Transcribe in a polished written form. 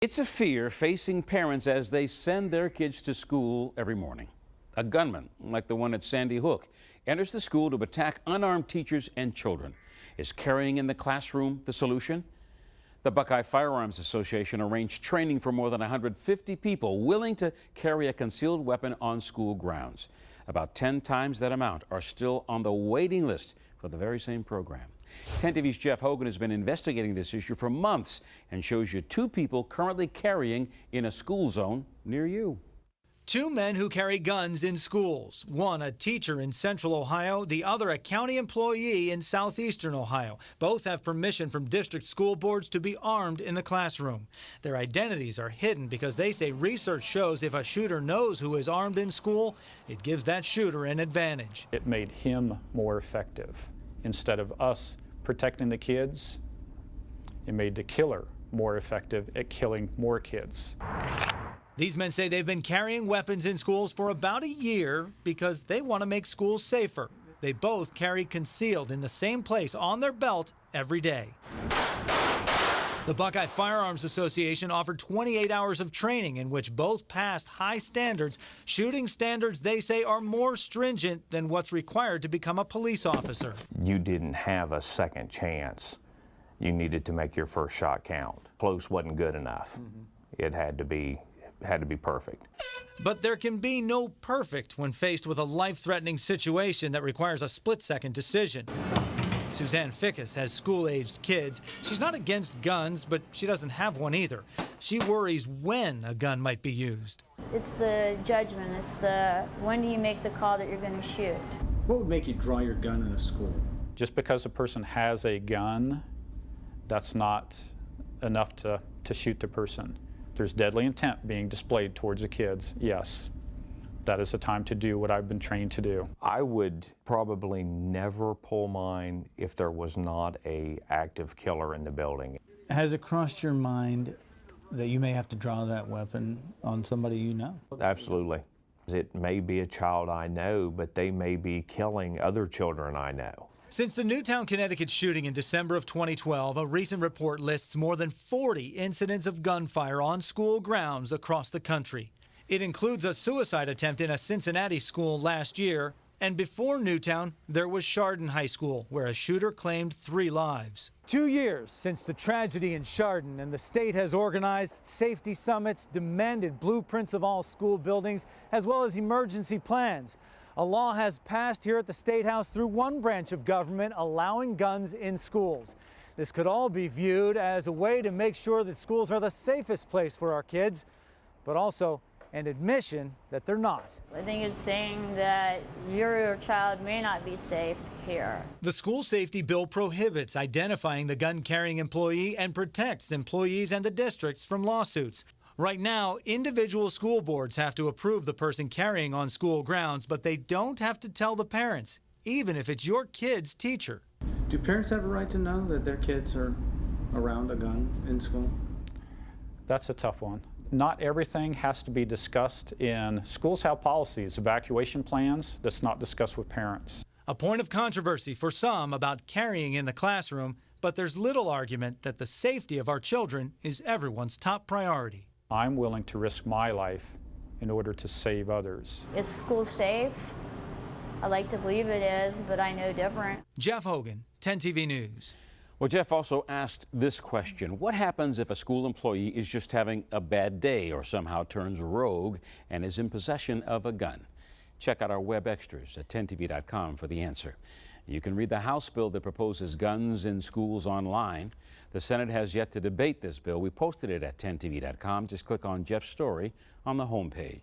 It's a fear facing parents as they send their kids to school every morning. A gunman, like the one at Sandy Hook, enters the school to attack unarmed teachers and children. Is carrying in the classroom the solution? The Buckeye Firearms Association arranged training for more than 150 people willing to carry a concealed weapon on school grounds. About 10 times that amount are still on the waiting list for the very same program. 10 TV's Jeff Hogan has been investigating this issue for months and shows you two people currently carrying in a school zone near you. Two men who carry guns in schools. One a teacher in Central Ohio, the other a county employee in Southeastern Ohio. Both have permission from district school boards to be armed in the classroom. Their identities are hidden because they say research shows if a shooter knows who is armed in school, it gives that shooter an advantage. It made him more effective. Instead of us protecting the kids, it made the killer more effective at killing more kids. These men say they've been carrying weapons in schools for about a year because they want to make schools safer. They both carry concealed in the same place on their belt every day. The Buckeye Firearms Association offered 28 hours of training in which both passed high standards, shooting standards they say are more stringent than what's required to become a police officer. You didn't have a second chance. You needed to make your first shot count. Close wasn't good enough. It had to be perfect. But there can be no perfect when faced with a life-threatening situation that requires a split-second decision. Suzanne Fickus has school-aged kids. She's not against guns, but she doesn't have one either. She worries when a gun might be used. It's the judgment. It's the when do you make the call that you're going to shoot. What would make you draw your gun in a school? Just because a person has a gun, that's not enough to shoot the person. There's deadly intent being displayed towards the kids, yes. That is the time to do what I've been trained to do. I would probably never pull mine if there was not an active killer in the building. Has it crossed your mind that you may have to draw that weapon on somebody you know? Absolutely. It may be a child I know, but they may be killing other children I know. Since the Newtown, Connecticut shooting in December of 2012, a recent report lists more than 40 incidents of gunfire on school grounds across the country. It includes a suicide attempt in a Cincinnati school last year, and before Newtown, there was Chardon High School, where a shooter claimed 3 lives. 2 years since the tragedy in Chardon, and the state has organized safety summits, demanded blueprints of all school buildings, as well as emergency plans. A law has passed here at the State House through one branch of government allowing guns in schools. This could all be viewed as a way to make sure that schools are the safest place for our kids, but also an admission that they're not. I think it's saying that your child may not be safe here. The school safety bill prohibits identifying the gun-carrying employee and protects employees and the districts from lawsuits. Right now, individual school boards have to approve the person carrying on school grounds, but they don't have to tell the parents, even if it's your kid's teacher. Do parents have a right to know that their kids are around a gun in school? That's a tough one. Not everything has to be discussed in schools have policies, evacuation plans, that's not discussed with parents. A point of controversy for some about carrying in the classroom, but there's little argument that the safety of our children is everyone's top priority. I'm willing to risk my life in order to save others. Is school safe? I like to believe it is, but I know different. Jeff Hogan, 10 TV News. Well, Jeff also asked this question. What happens if a school employee is just having a bad day or somehow turns rogue and is in possession of a gun? Check out our web extras at 10tv.com for the answer. You can read the House bill that proposes guns in schools online. The Senate has yet to debate this bill. We posted it at 10tv.com. Just click on Jeff's story on the homepage.